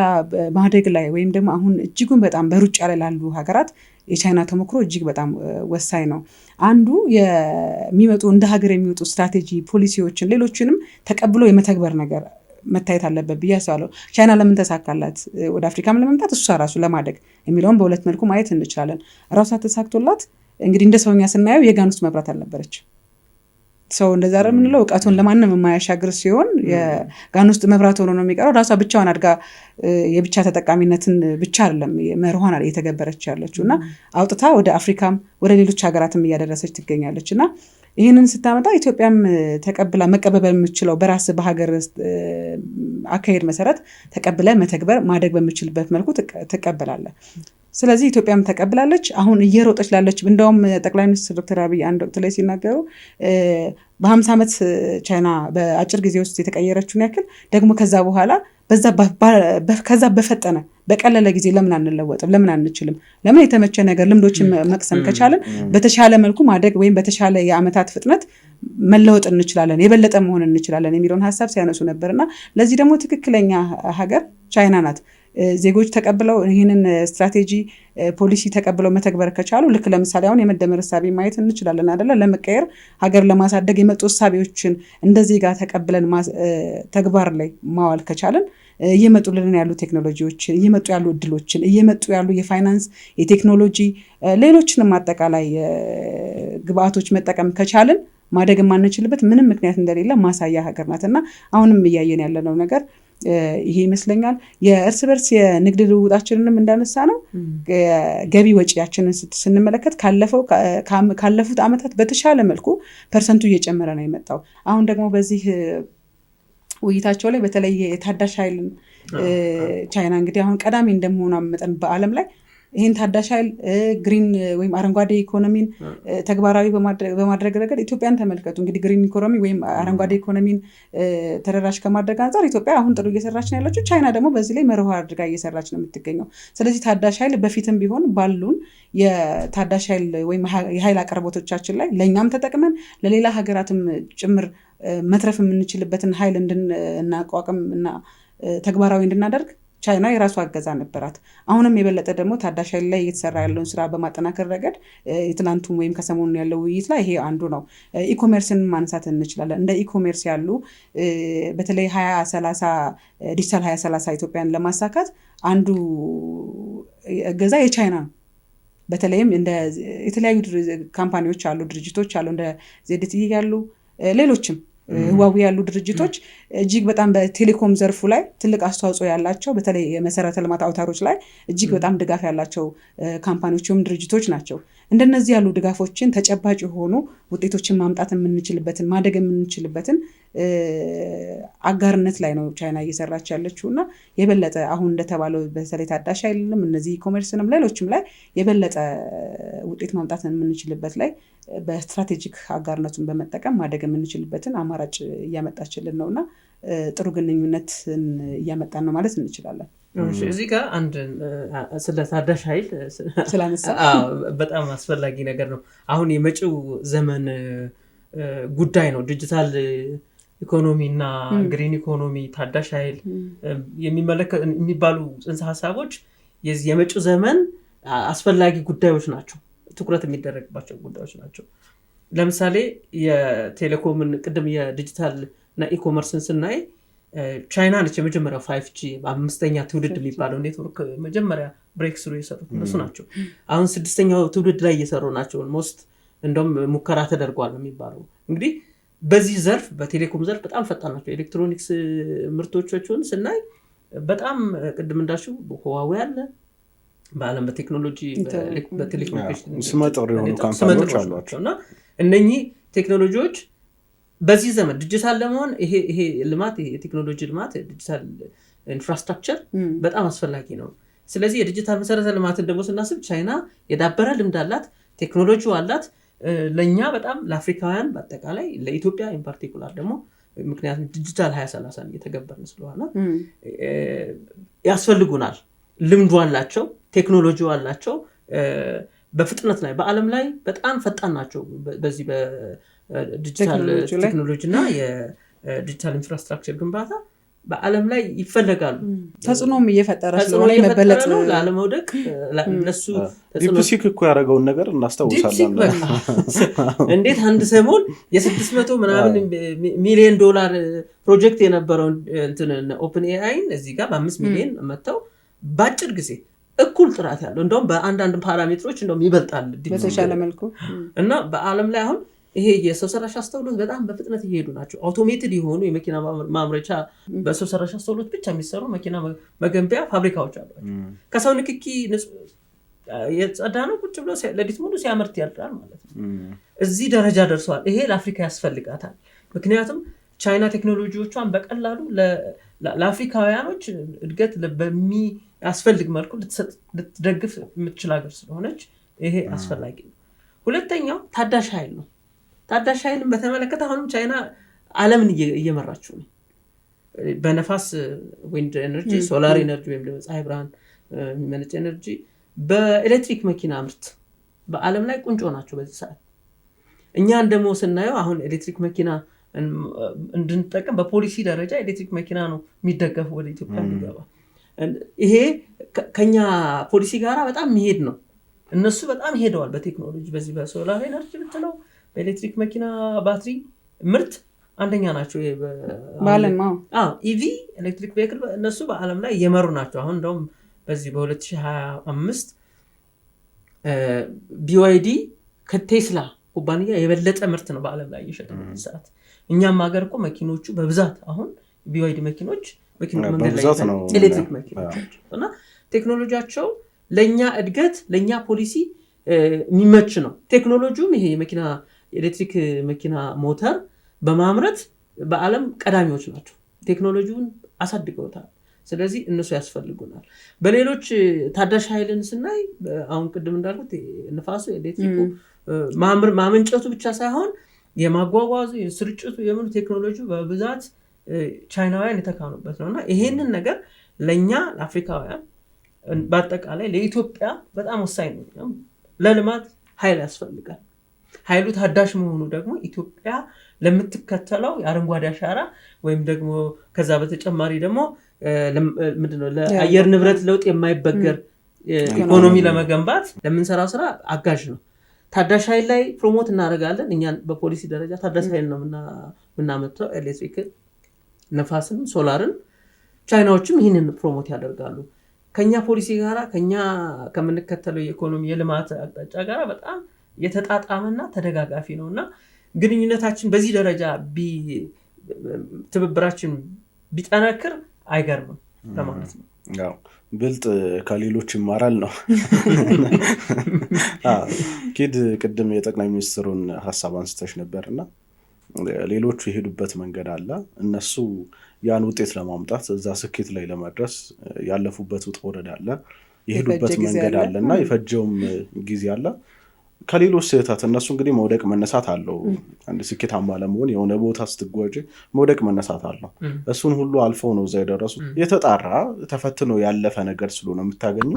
ማደግ ላይ ወይም ደግሞ አሁን እጅጉን በጣም በሩጫ ላይ ላሉ ሀገራት የቻይና ተሞክሮ እጅግ በጣም ወሳኝ ነው። አንዱ የሚመጡ እንደ ሀገር የሚወጡ ስትራቴጂ ፖሊሲዎችን ሌሎችንም ተቀብሎ የመተግበር ነገር መታየት አለበት ብዬ አስባለሁ። ቻይና ለምን ተሳካላት ወደ አፍሪካም ለመምጣት እሷ ራሱ ለማደግ የሚለውን በሁለት መልኩ ማየት እንችላለን። ራሷ ተሳክቶላት እንግዲህ እንደ ሰውኛ ስናየው የጋን ውስጥ መብራት አልነበረች። ሰው እንደዛ አይደል የምንለው እውቀቱን ለማንም የማያሻግር ሲሆን የጋን ውስጥ መብራት ሆኖ ነው የሚቀረው። ራሷ ብቻዋን አድጋ የብቻ ተጠቃሚነትን ብቻ አይደለም መርሆን እየተገበረች ያለችው እና አውጥታ ወደ አፍሪካም ወደ ሌሎች ሀገራትም እያደረሰች ትገኛለች እና ይህንን ስታመጣ ኢትዮጵያም ተቀብላ መቀበል የምችለው በራስ በሀገር አካሄድ መሰረት ተቀብለ መተግበር ማደግ በምችልበት መልኩ ትቀበላለ። ስለዚህ ኢትዮጵያም ተቀብላለች። አሁን እየሮጠች ላለች እንደውም ጠቅላይ ሚኒስትር ዶክተር አብይ አንድ ወቅት ላይ ሲናገሩ በ50 ዓመት ቻይና በአጭር ጊዜ ውስጥ የተቀየረችውን ያክል ደግሞ ከዛ በኋላ ከዛ በፈጠነ በቀለለ ጊዜ ለምን አንለወጥም? ለምን አንችልም? ለምን የተመቸ ነገር ልምዶችን መቅሰም ከቻለን በተሻለ መልኩ ማደግ ወይም በተሻለ የአመታት ፍጥነት መለወጥ እንችላለን፣ የበለጠ መሆን እንችላለን የሚለውን ሀሳብ ሲያነሱ ነበርና ለዚህ ደግሞ ትክክለኛ ሀገር ቻይና ናት። ዜጎች ተቀብለው ይህንን ስትራቴጂ ፖሊሲ ተቀብለው መተግበር ከቻሉ ልክ ለምሳሌ አሁን የመደመር እሳቤ ማየት እንችላለን አይደለ? ለመቀየር ሀገር ለማሳደግ የመጡ እሳቤዎችን እንደዚህ ጋር ተቀብለን ተግባር ላይ ማዋል ከቻለን እየመጡልን ያሉ ቴክኖሎጂዎችን እየመጡ ያሉ እድሎችን እየመጡ ያሉ የፋይናንስ የቴክኖሎጂ ሌሎችንም አጠቃላይ ግብአቶች መጠቀም ከቻልን ማደግ የማንችልበት ምንም ምክንያት እንደሌለ ማሳያ ሀገር ናት እና አሁንም እያየን ያለነው ነገር ይሄ ይመስለኛል። የእርስ በርስ የንግድ ልውውጣችንንም እንዳነሳ ነው ገቢ ወጪያችንን ስንመለከት ካለፉት ዓመታት በተሻለ መልኩ ፐርሰንቱ እየጨመረ ነው የመጣው። አሁን ደግሞ በዚህ ውይይታቸው ላይ በተለይ የታዳሽ ኃይልን ቻይና እንግዲህ አሁን ቀዳሚ እንደመሆኗ መጠን በዓለም ላይ ይህን ታዳሽ ኃይል ግሪን ወይም አረንጓዴ ኢኮኖሚን ተግባራዊ በማድረግ ረገድ ኢትዮጵያን ተመልከቱ። እንግዲህ ግሪን ኢኮኖሚ ወይም አረንጓዴ ኢኮኖሚን ተደራሽ ከማድረግ አንጻር ኢትዮጵያ አሁን ጥሩ እየሰራች ነው ያለችው። ቻይና ደግሞ በዚህ ላይ መርሆ አድርጋ እየሰራች ነው የምትገኘው። ስለዚህ ታዳሽ ኃይል በፊትም ቢሆን ባሉን የታዳሽ ኃይል ወይም የኃይል አቅርቦቶቻችን ላይ ለእኛም ተጠቅመን ለሌላ ሀገራትም ጭምር መትረፍ የምንችልበትን ኃይል እንድናቋቁም እና ተግባራዊ እንድናደርግ ቻይና የራሷ አገዛ ነበራት። አሁንም የበለጠ ደግሞ ታዳሽ ኃይል ላይ እየተሰራ ያለውን ስራ በማጠናከር ረገድ የትናንቱም ወይም ከሰሞኑ ያለው ውይይት ላይ ይሄ አንዱ ነው። ኢኮሜርስን ማንሳት እንችላለን። እንደ ኢኮሜርስ ያሉ በተለይ 2030 ዲጂታል 2030 ኢትዮጵያን ለማሳካት አንዱ እገዛ የቻይና ነው። በተለይም እንደ የተለያዩ ካምፓኒዎች አሉ፣ ድርጅቶች አሉ፣ እንደ ዜድቲኢ ያሉ ሌሎችም ህዋዌ ያሉ ድርጅቶች እጅግ በጣም በቴሌኮም ዘርፉ ላይ ትልቅ አስተዋጽኦ ያላቸው በተለይ የመሰረተ ልማት አውታሮች ላይ እጅግ በጣም ድጋፍ ያላቸው ካምፓኒዎች ወይም ድርጅቶች ናቸው። እንደነዚህ ያሉ ድጋፎችን ተጨባጭ የሆኑ ውጤቶችን ማምጣት የምንችልበትን ማደግ የምንችልበትን አጋርነት ላይ ነው ቻይና እየሰራች ያለችው እና የበለጠ አሁን እንደተባለው በተለይ ታዳሽ ኃይልንም እነዚህ ኢኮሜርስንም ሌሎችም ላይ የበለጠ ውጤት ማምጣት የምንችልበት ላይ በስትራቴጂክ አጋርነቱን በመጠቀም ማደግ የምንችልበትን አማራጭ እያመጣችልን ነው እና ጥሩ ግንኙነትን እያመጣን ነው ማለት እንችላለን። እዚህ ጋር አንድ ስለ ታዳሽ ኃይል ስላነሳ በጣም አስፈላጊ ነገር ነው። አሁን የመጪው ዘመን ጉዳይ ነው። ዲጂታል ኢኮኖሚ እና ግሪን ኢኮኖሚ ታዳሽ ኃይል የሚባሉ ጽንሰ ሀሳቦች የመጪው ዘመን አስፈላጊ ጉዳዮች ናቸው፣ ትኩረት የሚደረግባቸው ጉዳዮች ናቸው። ለምሳሌ የቴሌኮምን ቅድም የዲጂታል እና ኢኮመርስን ስናይ ቻይና ነች የመጀመሪያው 5G 5ኛ ትውልድ የሚባለው ኔትወርክ መጀመሪያ ብሬክ ስሩ የሰሩት እነሱ ናቸው። አሁን 6ኛው ትውልድ ላይ እየሰሩ ናቸው። ሞስት እንደውም ሙከራ ተደርጓል የሚባለው እንግዲህ በዚህ ዘርፍ በቴሌኮም ዘርፍ በጣም ፈጣን ናቸው። ኤሌክትሮኒክስ ምርቶቻቸውን ስናይ በጣም ቅድም እንዳልሽው ህዋዌ አለ፣ በዓለም በቴክኖሎጂ በቴሌኮሙኒኬሽን ስመጥር የሆኑ ካምፓኒዎች አሏቸው እና እነኚህ ቴክኖሎጂዎች በዚህ ዘመን ዲጂታል ለመሆን ይሄ ልማት ይሄ የቴክኖሎጂ ልማት ዲጂታል ኢንፍራስትራክቸር በጣም አስፈላጊ ነው። ስለዚህ የዲጂታል መሰረተ ልማትን ደግሞ ስናስብ ቻይና የዳበረ ልምድ አላት፣ ቴክኖሎጂው አላት። ለእኛ በጣም ለአፍሪካውያን በአጠቃላይ ለኢትዮጵያ ኢን ፓርቲኩላር ደግሞ ምክንያቱም ዲጂታል 2030 እየተገበርን ስለሆነ ያስፈልጉናል። ልምዱ አላቸው፣ ቴክኖሎጂው አላቸው። በፍጥነት ላይ በዓለም ላይ በጣም ፈጣን ናቸው። በዚህ በዲጂታል ቴክኖሎጂ እና የዲጂታል ኢንፍራስትራክቸር ግንባታ በዓለም ላይ ይፈለጋሉ። ተጽዕኖም እየፈጠረ ስለሆነ መበለጥ ነው ላለመውደቅ ለነሱ ዲፕሲክ እኮ ያደረገውን ነገር እናስታውሳለን። እንዴት አንድ ሰሞን የ600 ምናምን ሚሊዮን ዶላር ፕሮጀክት የነበረውን እንትን ኦፕን ኤአይን እዚህ ጋር በ5 ሚሊዮን መጥተው በአጭር ጊዜ እኩል ጥራት ያለው እንደውም በአንዳንድ ፓራሜትሮች እንደውም ይበልጣል በተሻለ መልኩ እና በዓለም ላይ አሁን ይሄ የሰው ሰራሽ አስተውሎት በጣም በፍጥነት እየሄዱ ናቸው። አውቶሜትድ የሆኑ የመኪና ማምረቻ በሰው ሰራሽ አስተውሎት ብቻ የሚሰሩ መኪና መገንቢያ ፋብሪካዎች አሏቸው። ከሰው ንክኪ የጸዳ ነው። ቁጭ ብሎ ለሊት ሙሉ ሲያመርት ያድራል ማለት ነው። እዚህ ደረጃ ደርሰዋል። ይሄ ለአፍሪካ ያስፈልጋታል። ምክንያቱም ቻይና ቴክኖሎጂዎቿን በቀላሉ ለአፍሪካውያኖች እድገት በሚያስፈልግ መልኩ ልትደግፍ የምትችል ሀገር ስለሆነች ይሄ አስፈላጊ ነው። ሁለተኛው ታዳሽ ኃይል ነው። ታዳሽ ኃይልን በተመለከተ አሁንም ቻይና ዓለምን እየመራችው ነው። በነፋስ ዊንድ ኤነርጂ፣ ሶላር ኤነርጂ ወይም ደግሞ ፀሐይ ብርሃን የሚመነጭ ኤነርጂ፣ በኤሌክትሪክ መኪና ምርት በዓለም ላይ ቁንጮ ናቸው በዚህ ሰዓት። እኛን ደግሞ ስናየው አሁን ኤሌክትሪክ መኪና እንድንጠቀም በፖሊሲ ደረጃ ኤሌክትሪክ መኪና ነው የሚደገፉ ወደ ኢትዮጵያ እንዲገባ። ይሄ ከኛ ፖሊሲ ጋራ በጣም የሚሄድ ነው። እነሱ በጣም ሄደዋል በቴክኖሎጂ በዚህ በሶላር ኤነርጂ ብትለው በኤሌክትሪክ መኪና ባትሪ ምርት አንደኛ ናቸው በዓለም። ኢቪ ኤሌክትሪክ ቬሂክል እነሱ በዓለም ላይ እየመሩ ናቸው። አሁን እንደውም በዚህ በ2025 BYD ከቴስላ ኩባንያ የበለጠ ምርት ነው በዓለም ላይ እየሸጠ በዚህ ሰዓት። እኛም ሀገር እኮ መኪኖቹ በብዛት አሁን BYD መኪኖች መንገድ ላይ ኤሌክትሪክ መኪኖች እና ቴክኖሎጂያቸው ለኛ እድገት ለኛ ፖሊሲ የሚመች ነው። ቴክኖሎጂውም ይሄ የመኪና ኤሌክትሪክ መኪና ሞተር በማምረት በዓለም ቀዳሚዎች ናቸው። ቴክኖሎጂውን አሳድገውታል። ስለዚህ እነሱ ያስፈልጉናል። በሌሎች ታዳሽ ኃይልን ስናይ አሁን ቅድም እንዳልኩት ንፋሱ ኤሌክትሪኩ ማመንጨቱ ብቻ ሳይሆን የማጓጓዙ የስርጭቱ የምኑ ቴክኖሎጂ በብዛት ቻይናውያን የተካኑበት ነውና ይሄንን ነገር ለኛ ለአፍሪካውያን በአጠቃላይ ለኢትዮጵያ በጣም ወሳኝ ነው። ለልማት ኃይል ያስፈልጋል። ኃይሉ ታዳሽ መሆኑ ደግሞ ኢትዮጵያ ለምትከተለው የአረንጓዴ አሻራ ወይም ደግሞ ከዛ በተጨማሪ ደግሞ ምንድነው ለአየር ንብረት ለውጥ የማይበገር ኢኮኖሚ ለመገንባት ለምንሰራው ስራ አጋዥ ነው። ታዳሽ ኃይል ላይ ፕሮሞት እናደርጋለን። እኛን በፖሊሲ ደረጃ ታዳሽ ኃይል ነው የምናመጣው፣ ኤሌክትሪክ፣ ነፋስን፣ ሶላርን። ቻይናዎችም ይህንን ፕሮሞት ያደርጋሉ። ከኛ ፖሊሲ ጋራ ከኛ ከምንከተለው የኢኮኖሚ የልማት አቅጣጫ ጋራ በጣም የተጣጣመና ተደጋጋፊ ነውና ግንኙነታችን በዚህ ደረጃ ትብብራችን ቢጠነክር አይገርምም ለማለት ነው። ያው ብልጥ ከሌሎች ይማራል ነው። ኪድ ቅድም የጠቅላይ ሚኒስትሩን ሐሳብ አንስተሽ ነበርና ሌሎቹ የሄዱበት መንገድ አለ። እነሱ ያን ውጤት ለማምጣት እዛ ስኬት ላይ ለመድረስ ያለፉበት ውጣ ውረድ አለ፣ የሄዱበት መንገድ አለና የፈጀውም ጊዜ አለ። ከሌሎች ስህተት እነሱ እንግዲህ መውደቅ መነሳት አለው። አንድ ስኬታማ ለመሆን የሆነ ቦታ ስትጓዥ መውደቅ መነሳት አለው። እሱን ሁሉ አልፈው ነው እዛ የደረሱት። የተጣራ ተፈትኖ ያለፈ ነገር ስለሆነ የምታገኙ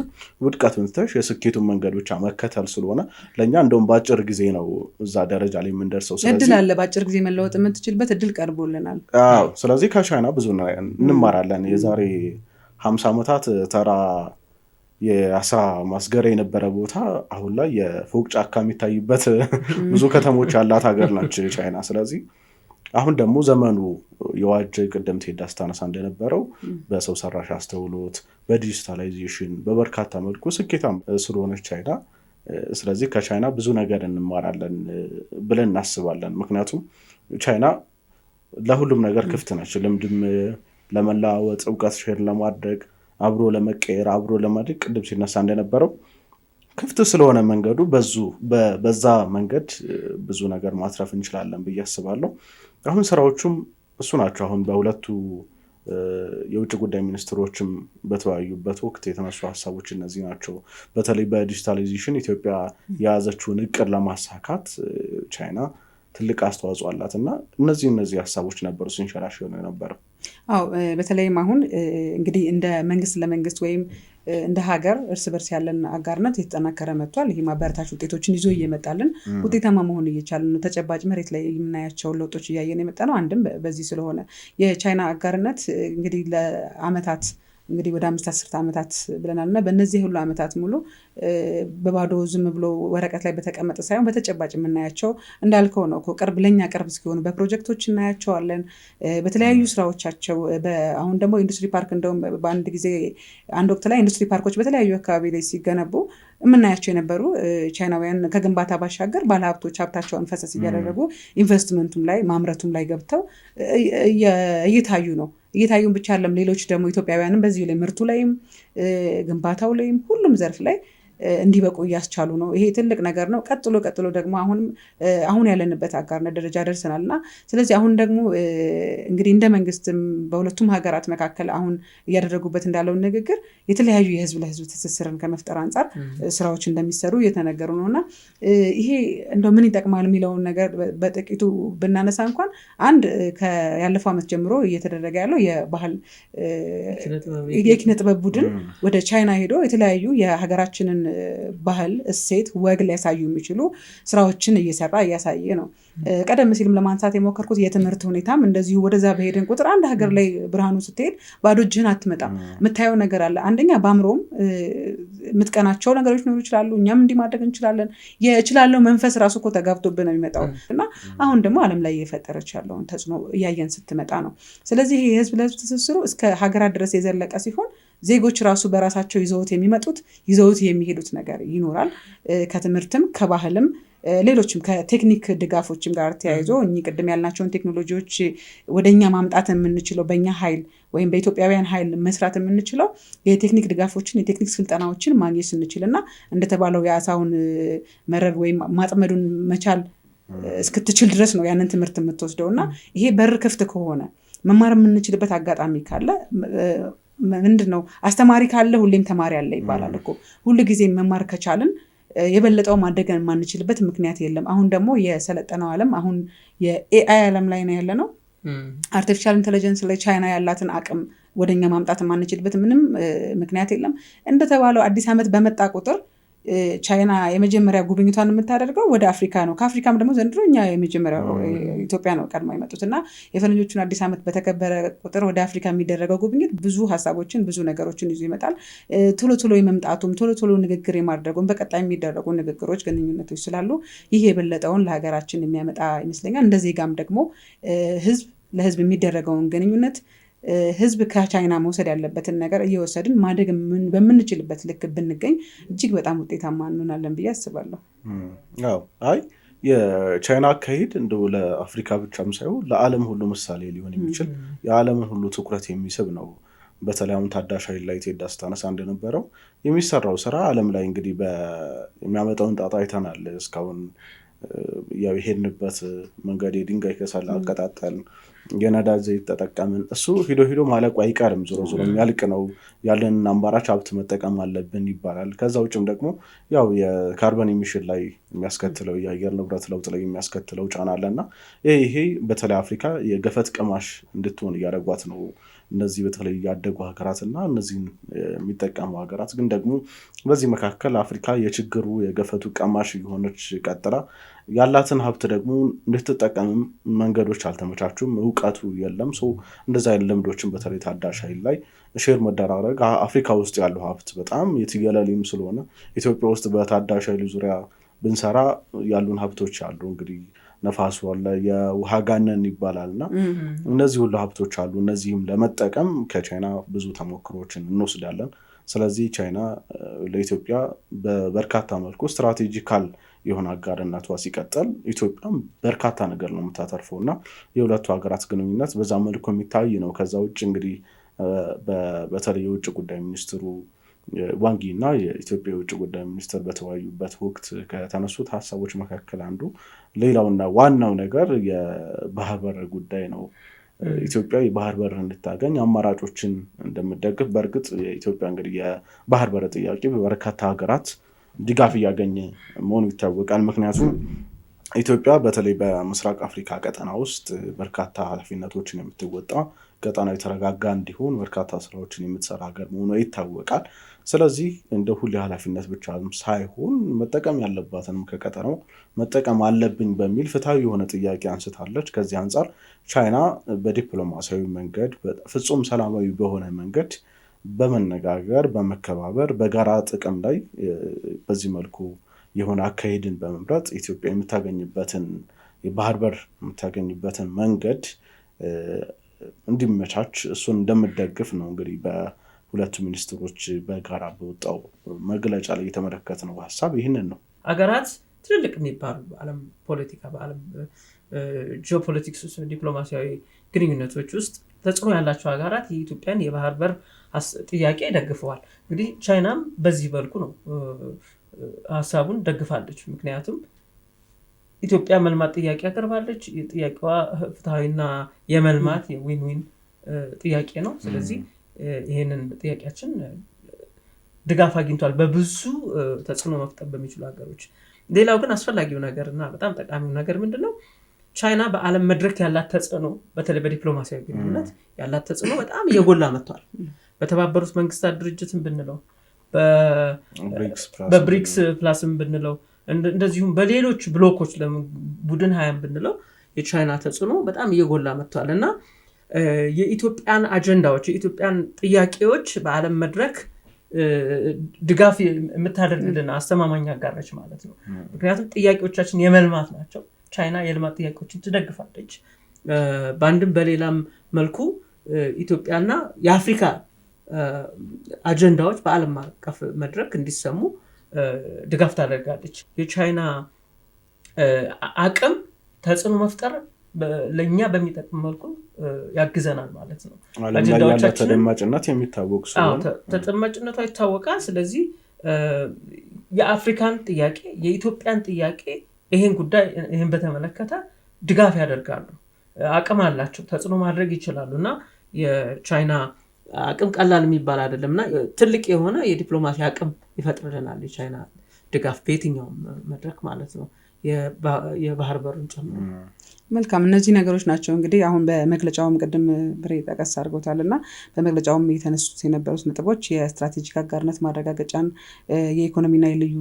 ውድቀቱን ትተሽ የስኬቱን መንገድ ብቻ መከተል ስለሆነ ለእኛ እንደውም በአጭር ጊዜ ነው እዛ ደረጃ ላይ የምንደርሰው። እድል አለ፣ በአጭር ጊዜ መለወጥ የምትችልበት እድል ቀርቦልናል። ስለዚህ ከቻይና ብዙ እንማራለን። የዛሬ 50 ዓመታት ተራ የአሳ ማስገሪያ የነበረ ቦታ አሁን ላይ የፎቅ ጫካ የሚታይበት ብዙ ከተሞች ያላት ሀገር ናች ቻይና። ስለዚህ አሁን ደግሞ ዘመኑ የዋጀ ቅድም ቴዳ ስታነሳ እንደነበረው በሰው ሰራሽ አስተውሎት በዲጂታላይዜሽን በበርካታ መልኩ ስኬታም ስለሆነች ቻይና፣ ስለዚህ ከቻይና ብዙ ነገር እንማራለን ብለን እናስባለን። ምክንያቱም ቻይና ለሁሉም ነገር ክፍት ነች። ልምድም ለመለዋወጥ፣ እውቀት ሼር ለማድረግ፣ አብሮ ለመቀየር፣ አብሮ ለማድረግ ቅድም ሲነሳ እንደነበረው ክፍት ስለሆነ መንገዱ በዛ መንገድ ብዙ ነገር ማትረፍ እንችላለን ብዬ አስባለሁ። አሁን ስራዎቹም እሱ ናቸው። አሁን በሁለቱ የውጭ ጉዳይ ሚኒስትሮችም በተወያዩበት ወቅት የተነሱ ሀሳቦች እነዚህ ናቸው። በተለይ በዲጂታላይዜሽን ኢትዮጵያ የያዘችውን እቅድ ለማሳካት ቻይና ትልቅ አስተዋጽኦ አላት እና እነዚህ ሀሳቦች ነበሩ ሲንሸራሸሩ የነበረው። በተለይም አሁን እንግዲህ እንደ መንግስት ለመንግስት ወይም እንደ ሀገር እርስ በርስ ያለን አጋርነት የተጠናከረ መጥቷል። ይህ ማበረታች ውጤቶችን ይዞ እየመጣልን ውጤታማ መሆን እየቻልን ነው። ተጨባጭ መሬት ላይ የምናያቸውን ለውጦች እያየን የመጣ ነው። አንድም በዚህ ስለሆነ የቻይና አጋርነት እንግዲህ ለአመታት እንግዲህ ወደ 5 ዓመታት ብለናል እና በእነዚህ ሁሉ ዓመታት ሙሉ በባዶ ዝም ብሎ ወረቀት ላይ በተቀመጠ ሳይሆን በተጨባጭ የምናያቸው እንዳልከው ነው። ቅርብ ለኛ ቅርብ እስኪሆኑ በፕሮጀክቶች እናያቸዋለን፣ በተለያዩ ስራዎቻቸው። አሁን ደግሞ ኢንዱስትሪ ፓርክ እንደውም በአንድ ጊዜ አንድ ወቅት ላይ ኢንዱስትሪ ፓርኮች በተለያዩ አካባቢ ላይ ሲገነቡ የምናያቸው የነበሩ ቻይናውያን ከግንባታ ባሻገር ባለሀብቶች ሀብታቸውን ፈሰስ እያደረጉ ኢንቨስትመንቱም ላይ ማምረቱም ላይ ገብተው እየታዩ ነው። እየታዩን ብቻ አለም ሌሎች ደግሞ ኢትዮጵያውያንም በዚህ ላይ ምርቱ ላይም ግንባታው ላይም ሁሉም ዘርፍ ላይ እንዲበቁ እያስቻሉ ነው። ይሄ ትልቅ ነገር ነው። ቀጥሎ ደግሞ አሁን ያለንበት አጋርነት ደረጃ ደርሰናል እና ስለዚህ አሁን ደግሞ እንግዲህ እንደ መንግስትም በሁለቱም ሀገራት መካከል አሁን እያደረጉበት እንዳለውን ንግግር የተለያዩ የህዝብ ለህዝብ ትስስርን ከመፍጠር አንጻር ስራዎች እንደሚሰሩ እየተነገሩ ነው እና ይሄ እንደው ምን ይጠቅማል የሚለውን ነገር በጥቂቱ ብናነሳ እንኳን አንድ ያለፈው ዓመት ጀምሮ እየተደረገ ያለው የባህል የኪነ ጥበብ ቡድን ወደ ቻይና ሄዶ የተለያዩ የሀገራችንን ባህል እሴት ወግ ሊያሳዩ የሚችሉ ስራዎችን እየሰራ እያሳየ ነው። ቀደም ሲልም ለማንሳት የሞከርኩት የትምህርት ሁኔታም እንደዚሁ ወደዛ በሄድን ቁጥር አንድ ሀገር ላይ ብርሃኑ ስትሄድ ባዶ እጅህን አትመጣም። የምታየው ነገር አለ። አንደኛ በአእምሮም የምትቀናቸው ነገሮች ሊኖሩ ይችላሉ። እኛም እንዲህ ማድረግ እንችላለን የእችላለሁ መንፈስ ራሱ እኮ ተጋብቶብን ነው የሚመጣው እና አሁን ደግሞ ዓለም ላይ እየፈጠረች ያለውን ተጽዕኖ እያየን ስትመጣ ነው። ስለዚህ የህዝብ ለህዝብ ትስስሩ እስከ ሀገራት ድረስ የዘለቀ ሲሆን ዜጎች ራሱ በራሳቸው ይዘውት የሚመጡት ይዘውት የሚሄዱት ነገር ይኖራል። ከትምህርትም ከባህልም ሌሎችም ከቴክኒክ ድጋፎችም ጋር ተያይዞ እኚህ ቅድም ያልናቸውን ቴክኖሎጂዎች ወደኛ ማምጣት የምንችለው በእኛ ኃይል ወይም በኢትዮጵያውያን ኃይል መስራት የምንችለው የቴክኒክ ድጋፎችን የቴክኒክ ስልጠናዎችን ማግኘት ስንችል እና እንደተባለው የአሳውን መረብ ወይም ማጥመዱን መቻል እስክትችል ድረስ ነው ያንን ትምህርት የምትወስደው እና ይሄ በር ክፍት ከሆነ መማር የምንችልበት አጋጣሚ ካለ ምንድን ነው አስተማሪ ካለ ሁሌም ተማሪ አለ ይባላል እኮ። ሁሉ ጊዜ መማር ከቻልን የበለጠው ማደገን የማንችልበት ምክንያት የለም። አሁን ደግሞ የሰለጠነው ዓለም አሁን የኤአይ ዓለም ላይ ነው ያለ ነው። አርቲፊሻል ኢንተለጀንስ ላይ ቻይና ያላትን አቅም ወደኛ ማምጣት የማንችልበት ምንም ምክንያት የለም። እንደተባለው አዲስ ዓመት በመጣ ቁጥር ቻይና የመጀመሪያ ጉብኝቷን የምታደርገው ወደ አፍሪካ ነው። ከአፍሪካም ደግሞ ዘንድሮ እኛ የመጀመሪያው ኢትዮጵያ ነው ቀድሞ የመጡት እና የፈረንጆቹን አዲስ ዓመት በተከበረ ቁጥር ወደ አፍሪካ የሚደረገው ጉብኝት ብዙ ሀሳቦችን ብዙ ነገሮችን ይዞ ይመጣል። ቶሎ የመምጣቱም ቶሎ ንግግር የማድረጉም በቀጣይ የሚደረጉ ንግግሮች ግንኙነቶች ስላሉ ይህ የበለጠውን ለሀገራችን የሚያመጣ ይመስለኛል። እንደ ዜጋም ደግሞ ህዝብ ለህዝብ የሚደረገውን ግንኙነት ህዝብ ከቻይና መውሰድ ያለበትን ነገር እየወሰድን ማደግ በምንችልበት ልክ ብንገኝ እጅግ በጣም ውጤታማ እንሆናለን ብዬ አስባለሁ። አይ የቻይና አካሄድ እንደው ለአፍሪካ ብቻም ሳይሆን ለዓለም ሁሉ ምሳሌ ሊሆን የሚችል የዓለምን ሁሉ ትኩረት የሚስብ ነው። በተለይ አሁን ታዳሽ ኃይል ላይ ቴዳ ስታነሳ እንደነበረው የሚሰራው ስራ ዓለም ላይ እንግዲህ የሚያመጣውን ጣጣ አይተናል። እስካሁን የሄድንበት መንገድ የድንጋይ ከሰል አቀጣጠልን፣ የነዳጅ ዘይት ተጠቀምን። እሱ ሂዶ ማለቁ አይቀርም። ዞሮ የሚያልቅ ነው። ያለንን አማራጭ ሀብት መጠቀም አለብን ይባላል። ከዛ ውጭም ደግሞ ያው የካርበን ኢሚሽን ላይ የሚያስከትለው የአየር ንብረት ለውጥ ላይ የሚያስከትለው ጫና አለና ይሄ በተለይ አፍሪካ የገፈት ቀማሽ እንድትሆን እያደረጓት ነው። እነዚህ በተለይ ያደጉ ሀገራትና እነዚህን የሚጠቀሙ ሀገራት ግን ደግሞ በዚህ መካከል አፍሪካ የችግሩ የገፈቱ ቀማሽ የሆነች ቀጥላ ያላትን ሀብት ደግሞ እንድትጠቀምም መንገዶች አልተመቻቹም። እውቀቱ የለም። እንደዚ አይነት ልምዶችን በተለይ ታዳሽ ኃይል ላይ ሼር መደራረግ አፍሪካ ውስጥ ያለው ሀብት በጣም የትየለሊም ስለሆነ ኢትዮጵያ ውስጥ በታዳሽ ኃይል ዙሪያ ብንሰራ ያሉን ሀብቶች አሉ። እንግዲህ ነፋሱ አለ፣ የውሃ ጋነን ይባላል እና እነዚህ ሁሉ ሀብቶች አሉ። እነዚህም ለመጠቀም ከቻይና ብዙ ተሞክሮችን እንወስዳለን። ስለዚህ ቻይና ለኢትዮጵያ በበርካታ መልኩ ስትራቴጂካል የሆነ አጋርነቷ ሲቀጥል ኢትዮጵያም በርካታ ነገር ነው የምታተርፈው እና የሁለቱ ሀገራት ግንኙነት በዛ መልኩ የሚታይ ነው። ከዛ ውጭ እንግዲህ በተለይ የውጭ ጉዳይ ሚኒስትሩ ዋንጊ እና የኢትዮጵያ የውጭ ጉዳይ ሚኒስትር በተወያዩበት ወቅት ከተነሱት ሀሳቦች መካከል አንዱ ሌላውና ዋናው ነገር የባህር በር ጉዳይ ነው። ኢትዮጵያ የባህር በር እንድታገኝ አማራጮችን እንደምደግፍ፣ በእርግጥ የኢትዮጵያ እንግዲህ የባህር በር ጥያቄ በበርካታ ሀገራት ድጋፍ እያገኘ መሆኑ ይታወቃል። ምክንያቱም ኢትዮጵያ በተለይ በምስራቅ አፍሪካ ቀጠና ውስጥ በርካታ ኃላፊነቶችን የምትወጣ ቀጠናው የተረጋጋ እንዲሆን በርካታ ስራዎችን የምትሰራ ሀገር መሆኗ ይታወቃል። ስለዚህ እንደ ሁሌ ኃላፊነት ብቻ ሳይሆን መጠቀም ያለባትንም ከቀጠናው መጠቀም አለብኝ በሚል ፍትሐዊ የሆነ ጥያቄ አንስታለች። ከዚህ አንጻር ቻይና በዲፕሎማሲያዊ መንገድ ፍጹም ሰላማዊ በሆነ መንገድ በመነጋገር በመከባበር በጋራ ጥቅም ላይ በዚህ መልኩ የሆነ አካሄድን በመምረጥ ኢትዮጵያ የምታገኝበትን የባህር በር የምታገኝበትን መንገድ እንዲመቻች እሱን እንደምደግፍ ነው እንግዲህ በሁለቱ ሚኒስትሮች በጋራ በወጣው መግለጫ ላይ የተመለከትነው ሀሳብ ይህንን ነው። አገራት ትልልቅ የሚባሉ በዓለም ፖለቲካ በዓለም ጂኦፖለቲክስ ውስጥ ዲፕሎማሲያዊ ግንኙነቶች ውስጥ ተጽዕኖ ያላቸው ሀገራት የኢትዮጵያን የባህር በር ጥያቄ ደግፈዋል። እንግዲህ ቻይናም በዚህ መልኩ ነው ሀሳቡን ደግፋለች። ምክንያቱም ኢትዮጵያ መልማት ጥያቄ ያቀርባለች። ጥያቄዋ ፍትሐዊና የመልማት የዊን ዊን ጥያቄ ነው። ስለዚህ ይህንን ጥያቄያችን ድጋፍ አግኝቷል በብዙ ተጽዕኖ መፍጠር በሚችሉ ሀገሮች። ሌላው ግን አስፈላጊው ነገር እና በጣም ጠቃሚው ነገር ምንድነው? ቻይና በዓለም መድረክ ያላት ተጽዕኖ በተለይ በዲፕሎማሲያዊ ግንኙነት ያላት ተጽዕኖ በጣም እየጎላ መጥቷል። በተባበሩት መንግስታት ድርጅትም ብንለው በብሪክስ ፕላስም ብንለው እንደዚሁም በሌሎች ብሎኮች ቡድን 20 ብንለው የቻይና ተጽዕኖ በጣም እየጎላ መጥቷል እና የኢትዮጵያን አጀንዳዎች የኢትዮጵያን ጥያቄዎች በዓለም መድረክ ድጋፍ የምታደርግልን አስተማማኝ አጋር ነች ማለት ነው። ምክንያቱም ጥያቄዎቻችን የመልማት ናቸው። ቻይና የልማት ጥያቄዎችን ትደግፋለች። በአንድም በሌላም መልኩ ኢትዮጵያና የአፍሪካ አጀንዳዎች በዓለም አቀፍ መድረክ እንዲሰሙ ድጋፍ ታደርጋለች። የቻይና አቅም ተጽዕኖ መፍጠር ለእኛ በሚጠቅም መልኩ ያግዘናል ማለት ነው። ተደማጭነት የሚታወቅ ተደማጭነቷ ይታወቃል። ስለዚህ የአፍሪካን ጥያቄ የኢትዮጵያን ጥያቄ ይህን በተመለከተ ድጋፍ ያደርጋሉ። አቅም አላቸው፣ ተጽዕኖ ማድረግ ይችላሉ እና የቻይና አቅም ቀላል የሚባል አይደለም እና ትልቅ የሆነ የዲፕሎማሲ አቅም ይፈጥርልናል የቻይና ድጋፍ በየትኛውም መድረክ ማለት ነው፣ የባህር በሩን ጨምሮ። መልካም። እነዚህ ነገሮች ናቸው እንግዲህ አሁን በመግለጫውም ቅድም ብሬ ጠቀስ አድርጎታል እና በመግለጫውም የተነሱት የነበሩት ነጥቦች የስትራቴጂክ አጋርነት ማረጋገጫን፣ የኢኮኖሚና የልዩ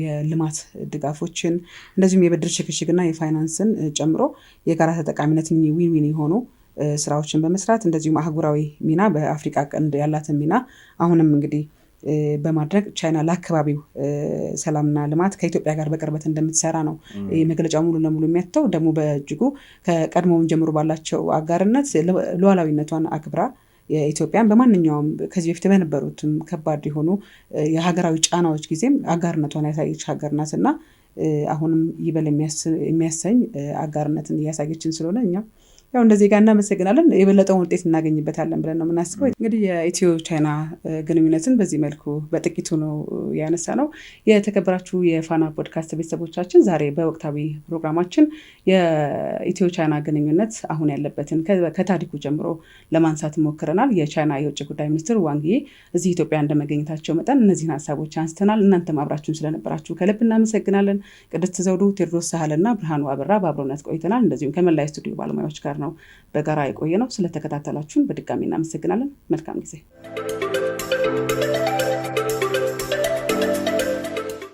የልማት ድጋፎችን፣ እንደዚሁም የብድር ሽግሽግና የፋይናንስን ጨምሮ የጋራ ተጠቃሚነትን ዊን ዊን የሆኑ ስራዎችን በመስራት እንደዚሁም አህጉራዊ ሚና በአፍሪካ ቀንድ ያላትን ሚና አሁንም እንግዲህ በማድረግ ቻይና ለአካባቢው ሰላምና ልማት ከኢትዮጵያ ጋር በቅርበት እንደምትሰራ ነው መግለጫው ሙሉ ለሙሉ የሚያተው። ደግሞ በእጅጉ ከቀድሞውን ጀምሮ ባላቸው አጋርነት ሉዓላዊነቷን አክብራ የኢትዮጵያን በማንኛውም ከዚህ በፊት በነበሩትም ከባድ የሆኑ የሀገራዊ ጫናዎች ጊዜም አጋርነቷን ያሳየች ሀገር ናት እና አሁንም ይበል የሚያሰኝ አጋርነትን እያሳየችን ስለሆነ እኛ ያው እንደዚህ ጋር እናመሰግናለን። የበለጠውን ውጤት እናገኝበታለን ብለን ነው የምናስበው። እንግዲህ የኢትዮ ቻይና ግንኙነትን በዚህ መልኩ በጥቂቱ ነው ያነሳ ነው። የተከበራችሁ የፋና ፖድካስት ቤተሰቦቻችን ዛሬ በወቅታዊ ፕሮግራማችን የኢትዮ ቻይና ግንኙነት አሁን ያለበትን ከታሪኩ ጀምሮ ለማንሳት ሞክረናል። የቻይና የውጭ ጉዳይ ሚኒስትር ዋንግ ይ እዚህ ኢትዮጵያ እንደመገኘታቸው መጠን እነዚህን ሀሳቦች አንስተናል። እናንተም አብራችሁን ስለነበራችሁ ከልብ እናመሰግናለን። ቅድስት ዘውዱ፣ ቴዎድሮስ ሳህልና ብርሃኑ አበራ በአብሮነት ቆይተናል። እንደዚሁም ከመላ ስቱዲዮ ባለሙያዎች ጋር ነው በጋራ የቆየ ነው። ስለተከታተላችሁን በድጋሚ እናመሰግናለን። መልካም ጊዜ።